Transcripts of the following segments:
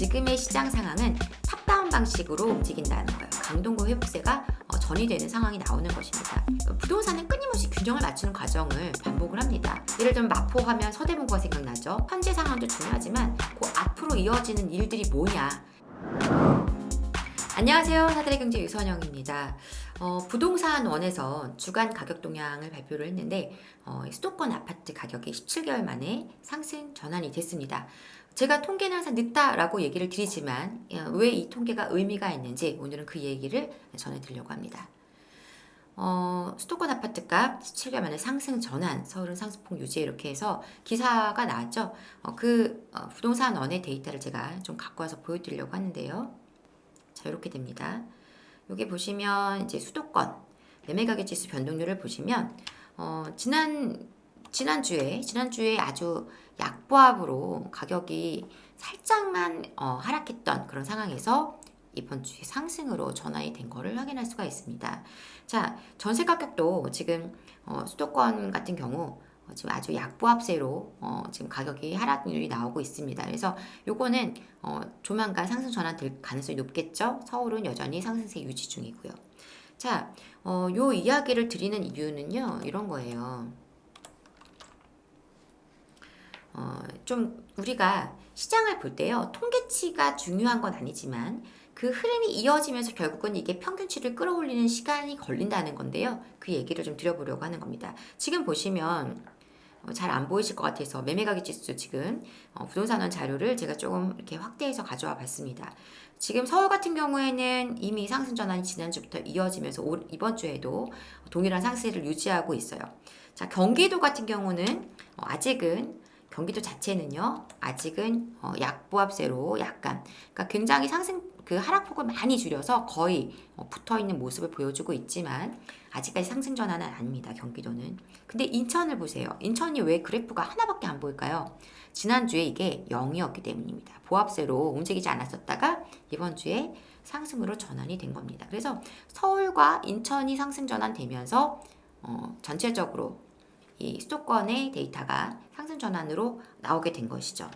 지금의 시장 상황은 탑다운 방식으로 움직인다는 거예요. 강동구 회복세가 전이되는 상황이 나오는 것입니다. 부동산은 끊임없이 균형을 맞추는 과정을 반복을 합니다. 예를 들면 마포하면 서대문구가 생각나죠. 현재 상황도 중요하지만 그 앞으로 이어지는 일들이 뭐냐. 안녕하세요. 사들의 경제 유선영입니다. 부동산원에서 주간 가격 동향을 발표를 했는데 수도권 아파트 가격이 17개월 만에 상승 전환이 됐습니다. 제가 통계는 항상 늦다라고 얘기를 드리지만 왜 이 통계가 의미가 있는지 오늘은 그 얘기를 전해드리려고 합니다. 수도권 아파트값 17개월 만에 상승 전환, 서울은 상승폭 유지 이렇게 해서 기사가 나왔죠. 부동산원의 데이터를 제가 좀 갖고 와서 보여드리려고 하는데요. 자, 이렇게 됩니다. 여기 보시면 이제 수도권 매매가격 지수 변동률을 보시면 지난주에 아주 약보합으로 가격이 살짝만 하락했던 그런 상황에서 이번 주에 상승으로 전환이 된 거를 확인할 수가 있습니다. 자, 전세 가격도 지금 수도권 같은 경우 지금 아주 약보합세로 지금 가격이 하락률이 나오고 있습니다. 그래서 요거는 조만간 상승 전환될 가능성이 높겠죠. 서울은 여전히 상승세 유지 중이고요. 자, 요 이야기를 드리는 이유는요, 이런 거예요. 좀 우리가 시장을 볼 때요, 통계치가 중요한 건 아니지만 그 흐름이 이어지면서 결국은 이게 평균치를 끌어올리는 시간이 걸린다는 건데요. 그 얘기를 좀 드려보려고 하는 겁니다. 지금 보시면 잘 안 보이실 것 같아서 매매가격 지수 지금 부동산원 자료를 제가 조금 이렇게 확대해서 가져와 봤습니다. 지금 서울 같은 경우에는 이미 상승 전환이 지난주부터 이어지면서 이번 주에도 동일한 상승세를 유지하고 있어요. 자, 경기도 같은 경우는 아직은 경기도 자체는요, 아직은 약보합세로 약간, 그러니까 굉장히 그 하락폭을 많이 줄여서 거의 붙어 있는 모습을 보여주고 있지만 아직까지 상승 전환은 아닙니다. 경기도는. 근데 인천을 보세요. 인천이 왜 그래프가 하나밖에 안 보일까요? 지난주에 이게 0이었기 때문입니다. 보합세로 움직이지 않았었다가 이번 주에 상승으로 전환이 된 겁니다. 그래서 서울과 인천이 상승 전환되면서 전체적으로 이 수도권의 데이터가 상승 전환으로 나오게 된 것이죠.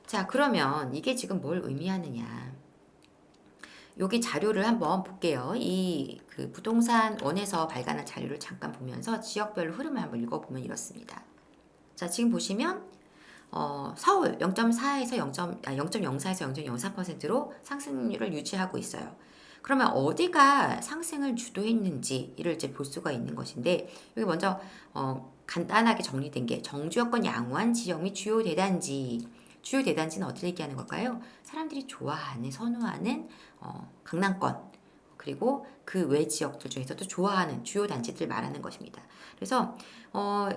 자, 그러면 이게 지금 뭘 의미하느냐. 여기 자료를 한번 볼게요. 그 부동산원에서 발간한 자료를 잠깐 보면서 지역별로 흐름을 한번 읽어보면 이렇습니다. 자, 지금 보시면 서울 0.4에서 0.04에서 0.04%로 상승률을 유지하고 있어요. 그러면 어디가 상승을 주도했는지를 이제 볼 수가 있는 것인데, 여기 먼저 간단하게 정리된 게 정주여권 양호한 지역 및 주요 대단지. 주요 대단지는 어디를 얘기하는 걸까요? 사람들이 좋아하는, 선호하는 강남권, 그리고 그 외 지역들 중에서도 좋아하는 주요 단지들 말하는 것입니다. 그래서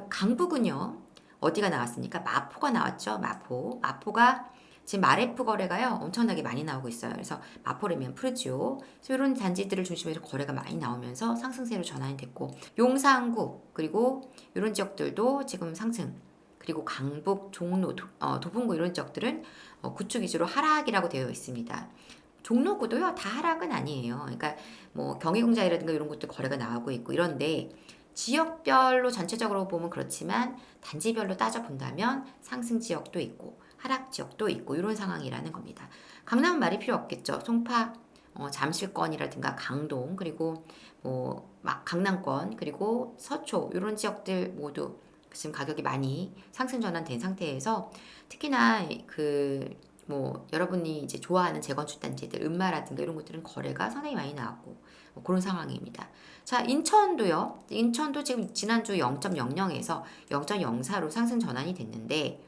강북은요, 어디가 나왔습니까? 마포가 나왔죠. 마포가 지금 마레프 거래가요, 엄청나게 많이 나오고 있어요. 그래서 마포레면 프루지오, 이런 단지들을 중심으로 거래가 많이 나오면서 상승세로 전환이 됐고, 용산구, 그리고 이런 지역들도 지금 상승, 그리고 강북, 종로, 도봉구 이런 지역들은 구축 위주로 하락이라고 되어 있습니다. 종로구도요, 다 하락은 아니에요. 그러니까 뭐 경희공장이라든가 이런 것도 거래가 나오고 있고 이런데, 지역별로 전체적으로 보면 그렇지만 단지별로 따져본다면 상승 지역도 있고 하락 지역도 있고 이런 상황이라는 겁니다. 강남은 말이 필요 없겠죠. 송파, 잠실권이라든가 강동, 그리고 막 강남권, 그리고 서초 이런 지역들 모두 지금 가격이 많이 상승 전환된 상태에서, 특히나 여러분이 이제 좋아하는 재건축 단지들, 음마라든가 이런 것들은 거래가 상당히 많이 나왔고 그런 상황입니다. 자, 인천도요. 인천도 지금 지난주 0.00에서 0.04로 상승 전환이 됐는데,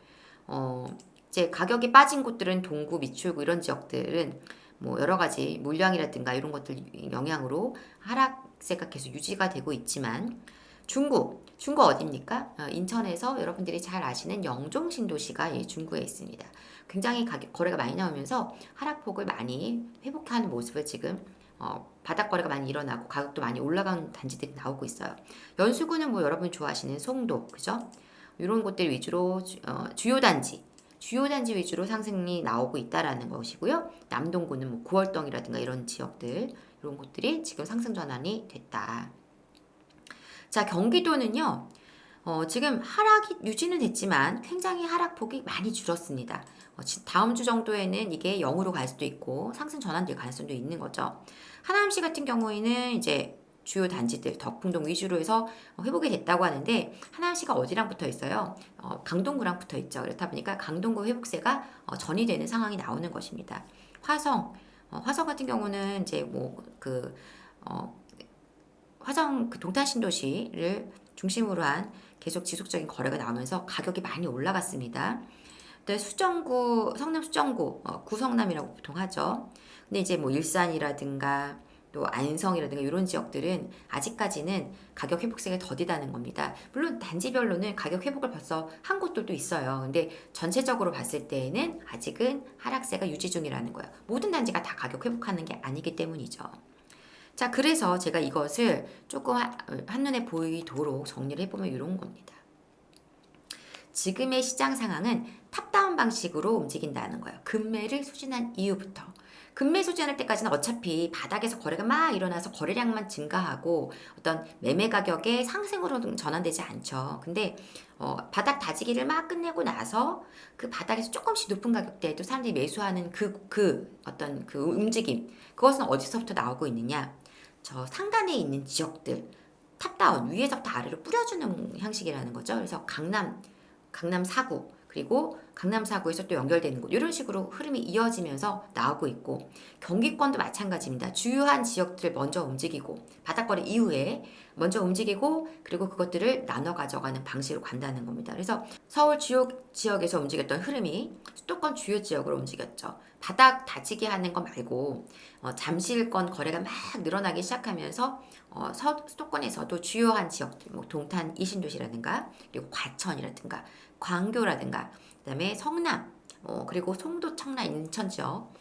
이제 가격이 빠진 곳들은 동구, 미추홀구 이런 지역들은 여러 가지 물량이라든가 이런 것들 영향으로 하락세가 계속 유지가 되고 있지만, 중구 어디입니까? 인천에서 여러분들이 잘 아시는 영종 신도시가 중구에 있습니다. 굉장히 거래가 많이 나오면서 하락폭을 많이 회복하는 모습을 지금 바닥 거래가 많이 일어나고 가격도 많이 올라간 단지들이 나오고 있어요. 연수구는 여러분이 좋아하시는 송도, 그죠? 이런 곳들 위주로 주요 단지 위주로 상승이 나오고 있다라는 것이고요. 남동구는 구월동이라든가 이런 지역들, 이런 곳들이 지금 상승 전환이 됐다. 자, 경기도는요, 지금 하락이 유지는 됐지만 굉장히 하락폭이 많이 줄었습니다. 다음 주 정도에는 이게 0으로 갈 수도 있고 상승 전환될 가능성도 있는 거죠. 하남시 같은 경우에는 이제 주요 단지들 덕풍동 위주로 해서 회복이 됐다고 하는데 하남시가 어디랑 붙어 있어요? 강동구랑 붙어 있죠. 그렇다 보니까 강동구 회복세가 전이되는 상황이 나오는 것입니다. 화성 같은 경우는 이제 화성 그 동탄 신도시를 중심으로 한 계속 지속적인 거래가 나오면서 가격이 많이 올라갔습니다. 수정구, 성남 수정구, 구성남이라고 보통 하죠. 근데 이제 뭐 일산이라든가 또 안성이라든가 이런 지역들은 아직까지는 가격 회복세가 더디다는 겁니다. 물론 단지별로는 가격 회복을 벌써 한 곳들도 있어요. 근데 전체적으로 봤을 때에는 아직은 하락세가 유지 중이라는 거예요. 모든 단지가 다 가격 회복하는 게 아니기 때문이죠. 자, 그래서 제가 이것을 조금 한눈에 보이도록 정리를 해보면 이런 겁니다. 지금의 시장 상황은 탑다운 방식으로 움직인다는 거예요. 급매를 소진한 이후부터. 급매 소진할 때까지는 어차피 바닥에서 거래가 막 일어나서 거래량만 증가하고 어떤 매매 가격의 상승으로 전환되지 않죠. 근데 바닥 다지기를 막 끝내고 나서 그 바닥에서 조금씩 높은 가격대에도 사람들이 매수하는 어떤 그 움직임, 그것은 어디서부터 나오고 있느냐? 저 상단에 있는 지역들, 탑다운 위에서부터 아래로 뿌려주는 형식이라는 거죠. 그래서 강남 4구, 그리고 강남 4구에서 또 연결되는 곳, 이런 식으로 흐름이 이어지면서 나오고 있고, 경기권도 마찬가지입니다. 주요한 지역들을 먼저 움직이고 바닥거래 이후에 먼저 움직이고, 그리고 그것들을 나눠 가져가는 방식으로 간다는 겁니다. 그래서 서울 주요 지역에서 움직였던 흐름이 수도권 주요 지역으로 움직였죠. 바닥 다지기 하는 거 말고 잠실권 거래가 막 늘어나기 시작하면서 수도권에서도 주요한 지역들, 뭐 동탄 이신도시라든가, 그리고 과천이라든가, 광교라든가, 그다음에 성남, 그리고 송도, 청라, 인천 지역,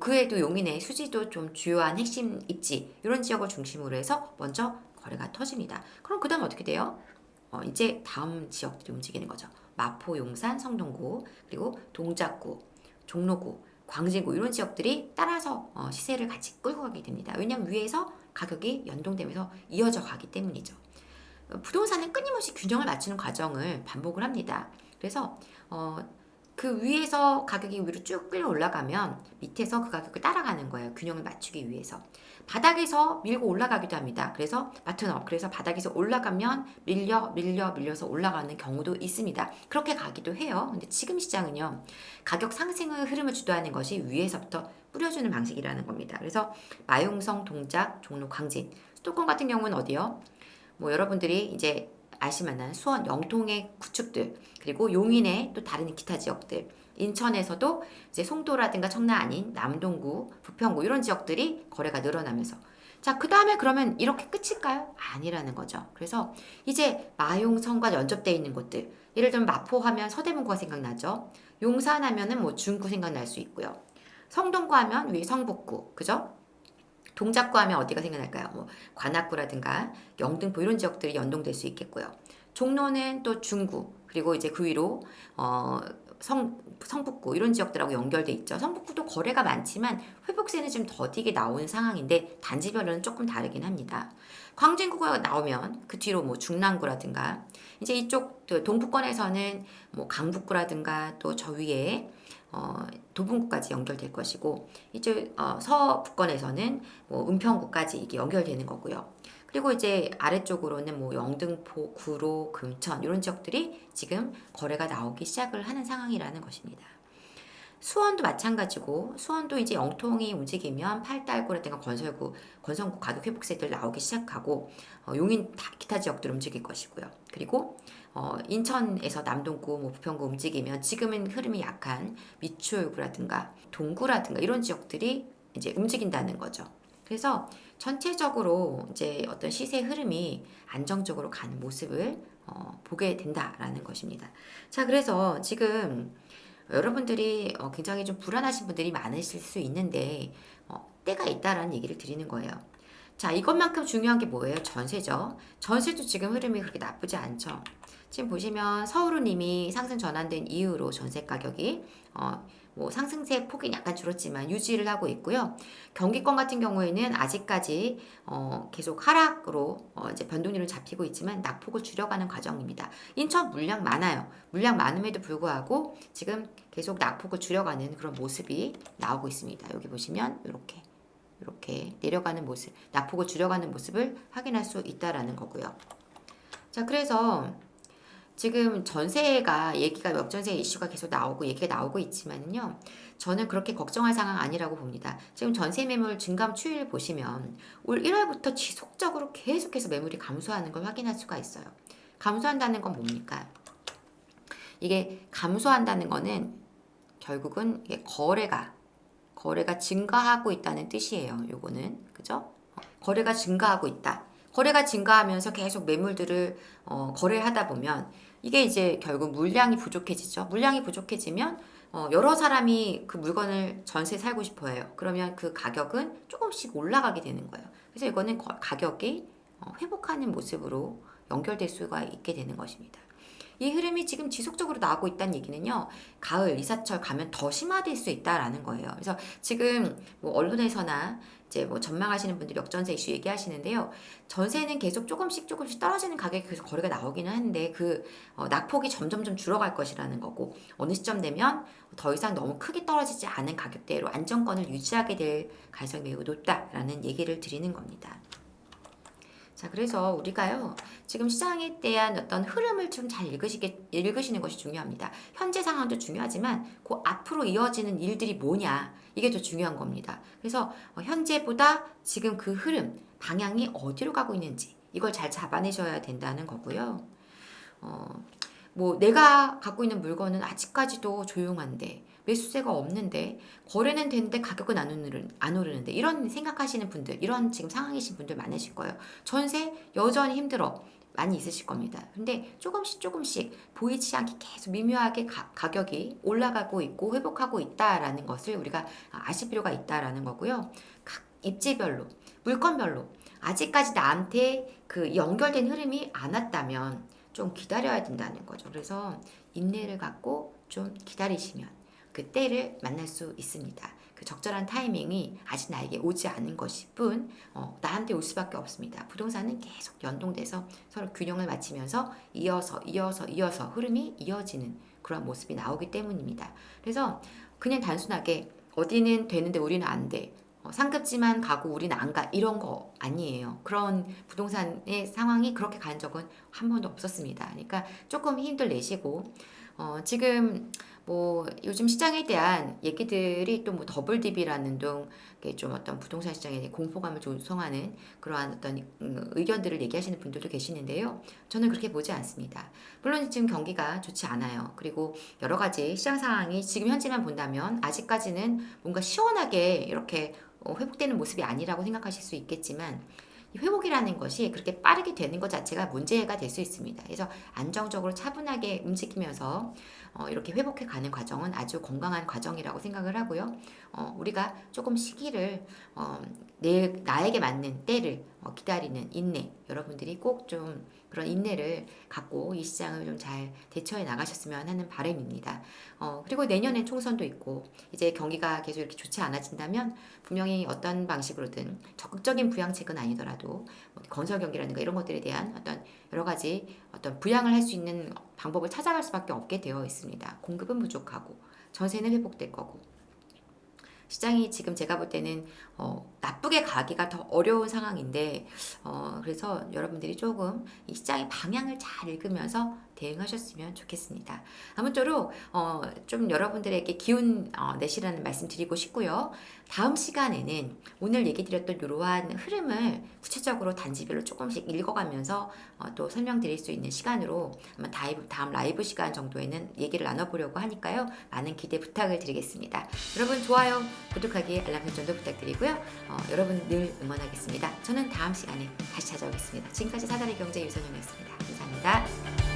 그 외에도 용인의 수지도 좀 주요한 핵심 입지, 이런 지역을 중심으로 해서 먼저 거래가 터집니다. 그럼 그 다음 어떻게 돼요? 이제 다음 지역들이 움직이는 거죠. 마포, 용산, 성동구, 그리고 동작구, 종로구, 광진구, 이런 지역들이 따라서 시세를 같이 끌고 가게 됩니다. 왜냐하면 위에서 가격이 연동되면서 이어져 가기 때문이죠. 부동산은 끊임없이 균형을 맞추는 과정을 반복을 합니다. 그래서 그 위에서 가격이 위로 쭉 끌려 올라가면 밑에서 그 가격을 따라가는 거예요. 균형을 맞추기 위해서. 바닥에서 밀고 올라가기도 합니다. 그래서 바텀업, 그래서 바닥에서 올라가면 밀려서 올라가는 경우도 있습니다. 그렇게 가기도 해요. 근데 지금 시장은요, 가격 상승의 흐름을 주도하는 것이 위에서부터 뿌려주는 방식이라는 겁니다. 그래서 마용성, 동작, 종로, 광진, 수도권 같은 경우는 어디요? 뭐 여러분들이 이제 아실만한 수원, 영통의 구축들, 그리고 용인의 또 다른 기타 지역들, 인천에서도 이제 송도라든가 청라 아닌 남동구, 부평구, 이런 지역들이 거래가 늘어나면서, 자, 그 다음에 그러면 이렇게 끝일까요? 아니라는 거죠. 그래서 이제 마용성과 연접되어 있는 곳들, 예를 들면 마포하면 서대문구가 생각나죠. 용산 하면은 뭐 중구 생각날 수 있고요. 성동구 하면 위에 성북구, 그죠? 동작구 하면 어디가 생각날까요? 뭐 관악구라든가 영등포, 이런 지역들이 연동될 수 있겠고요. 종로는 또 중구, 그리고 이제 그 위로 성북구, 이런 지역들하고 연결돼 있죠. 성북구도 거래가 많지만 회복세는 좀 더디게 나오는 상황인데 단지별로는 조금 다르긴 합니다. 광진구가 나오면 그 뒤로 뭐 중랑구라든가, 이제 이쪽 동북권에서는 뭐 강북구라든가 또 저 위에 도봉구까지 연결될 것이고, 이제 서북권에서는 뭐 은평구까지 이게 연결되는 거고요. 그리고 이제 아래쪽으로는 뭐 영등포, 구로, 금천, 이런 지역들이 지금 거래가 나오기 시작을 하는 상황이라는 것입니다. 수원도 마찬가지고, 수원도 이제 영통이 움직이면 팔달구라든가 권성구 가격 회복세들 나오기 시작하고, 용인 기타 지역들 움직일 것이고요. 그리고 인천에서 남동구, 뭐 부평구 움직이면 지금은 흐름이 약한 미추홀구라든가 동구라든가 이런 지역들이 이제 움직인다는 거죠. 그래서 전체적으로 이제 어떤 시세 흐름이 안정적으로 가는 모습을 보게 된다라는 것입니다. 자, 그래서 지금 여러분들이 굉장히 좀 불안하신 분들이 많으실 수 있는데 때가 있다라는 얘기를 드리는 거예요. 자, 이것만큼 중요한 게 뭐예요? 전세죠. 전세도 지금 흐름이 그렇게 나쁘지 않죠. 지금 보시면 서울은 이미 상승 전환된 이후로 전세 가격이 뭐 상승세 폭이 약간 줄었지만 유지를 하고 있고요. 경기권 같은 경우에는 아직까지 계속 하락으로 이제 변동률은 잡히고 있지만 낙폭을 줄여가는 과정입니다. 인천 물량 많아요. 물량 많음에도 불구하고 지금 계속 낙폭을 줄여가는 그런 모습이 나오고 있습니다. 여기 보시면 이렇게 내려가는 모습, 낙폭을 줄여가는 모습을 확인할 수 있다라는 거고요. 자, 그래서 지금 전세가 얘기가 역전세 이슈가 계속 나오고 얘기가 나오고 있지만요. 저는 그렇게 걱정할 상황 아니라고 봅니다. 지금 전세 매물 증감 추이를 보시면 올 1월부터 지속적으로 계속해서 매물이 감소하는 걸 확인할 수가 있어요. 감소한다는 건 뭡니까? 이게 감소한다는 거는 결국은 이게 거래가 증가하고 있다는 뜻이에요. 요거는 그죠? 거래가 증가하고 있다. 거래가 증가하면서 계속 매물들을 거래하다 보면 이게 이제 결국 물량이 부족해지죠. 물량이 부족해지면 여러 사람이 그 물건을 전세 살고 싶어 해요. 그러면 그 가격은 조금씩 올라가게 되는 거예요. 그래서 이거는 가격이 회복하는 모습으로 연결될 수가 있게 되는 것입니다. 이 흐름이 지금 지속적으로 나오고 있다는 얘기는요. 가을 이사철 가면 더 심화될 수 있다라는 거예요. 그래서 지금 뭐 언론에서나 이제 뭐 전망하시는 분들이 역전세 이슈 얘기하시는데요. 전세는 계속 조금씩 떨어지는 가격이 계속 거래가 나오기는 하는데 그 낙폭이 점점점 줄어갈 것이라는 거고 어느 시점 되면 더 이상 너무 크게 떨어지지 않은 가격대로 안정권을 유지하게 될 가능성이 매우 높다라는 얘기를 드리는 겁니다. 자, 그래서 우리가요, 지금 시장에 대한 어떤 흐름을 좀 잘 읽으시는 것이 중요합니다. 현재 상황도 중요하지만, 그 앞으로 이어지는 일들이 뭐냐, 이게 더 중요한 겁니다. 그래서 현재보다 지금 그 흐름, 방향이 어디로 가고 있는지, 이걸 잘 잡아내셔야 된다는 거고요. 뭐 내가 갖고 있는 물건은 아직까지도 조용한데 매수세가 없는데 거래는 되는데 가격은 안 오르는데 이런 생각하시는 분들, 이런 지금 상황이신 분들 많으실 거예요. 전세 여전히 힘들어 많이 있으실 겁니다. 근데 조금씩 보이지 않게 계속 미묘하게 가격이 올라가고 있고 회복하고 있다라는 것을 우리가 아실 필요가 있다라는 거고요. 각 입지별로, 물건별로 아직까지 나한테 그 연결된 흐름이 안 왔다면 좀 기다려야 된다는 거죠. 그래서 인내를 갖고 좀 기다리시면 그때를 만날 수 있습니다. 그 적절한 타이밍이 아직 나에게 오지 않은 것일 뿐 나한테 올 수밖에 없습니다. 부동산은 계속 연동돼서 서로 균형을 맞추면서 이어서 흐름이 이어지는 그런 모습이 나오기 때문입니다. 그래서 그냥 단순하게 어디는 되는데 우리는 안 돼. 상급지만 가고 우리는 안 가. 이런 거 아니에요. 그런 부동산의 상황이 그렇게 간 적은 한 번도 없었습니다. 그러니까 조금 힘들 내시고 지금 뭐 요즘 시장에 대한 얘기들이 또 뭐 더블 DB라는 둥 좀 어떤 부동산 시장에 공포감을 조성하는 그러한 어떤 의견들을 얘기하시는 분들도 계시는데요. 저는 그렇게 보지 않습니다. 물론 지금 경기가 좋지 않아요. 그리고 여러 가지 시장 상황이 지금 현재만 본다면 아직까지는 뭔가 시원하게 이렇게 회복되는 모습이 아니라고 생각하실 수 있겠지만 이 회복이라는 것이 그렇게 빠르게 되는 것 자체가 문제가 될 수 있습니다. 그래서 안정적으로 차분하게 움직이면서 이렇게 회복해 가는 과정은 아주 건강한 과정이라고 생각을 하고요. 우리가 조금 시기를 나에게 맞는 때를 기다리는 인내, 여러분들이 꼭 좀 그런 인내를 갖고 이 시장을 좀 잘 대처해 나가셨으면 하는 바람입니다. 그리고 내년에 총선도 있고 이제 경기가 계속 이렇게 좋지 않아진다면 분명히 어떤 방식으로든 적극적인 부양책은 아니더라도 건설 경기라든가 이런 것들에 대한 어떤 여러 가지 어떤 부양을 할 수 있는 방법을 찾아갈 수밖에 없게 되어 있습니다. 공급은 부족하고 전세는 회복될 거고 시장이 지금 제가 볼 때는 나쁘게 가기가 더 어려운 상황인데 그래서 여러분들이 조금 이 시장의 방향을 잘 읽으면서 대응하셨으면 좋겠습니다. 아무쪼록 좀 여러분들에게 기운 내시라는 말씀 드리고 싶고요. 다음 시간에는 오늘 얘기 드렸던 이러한 흐름을 구체적으로 단지별로 조금씩 읽어가면서 또 설명드릴 수 있는 시간으로 아마 다음 라이브 시간 정도에는 얘기를 나눠보려고 하니까요. 많은 기대 부탁을 드리겠습니다. 여러분 좋아요, 구독하기, 알람 설정도 부탁드리고요. 여러분 늘 응원하겠습니다. 저는 다음 시간에 다시 찾아오겠습니다. 지금까지 사다리 경제 유선영이었습니다. 감사합니다.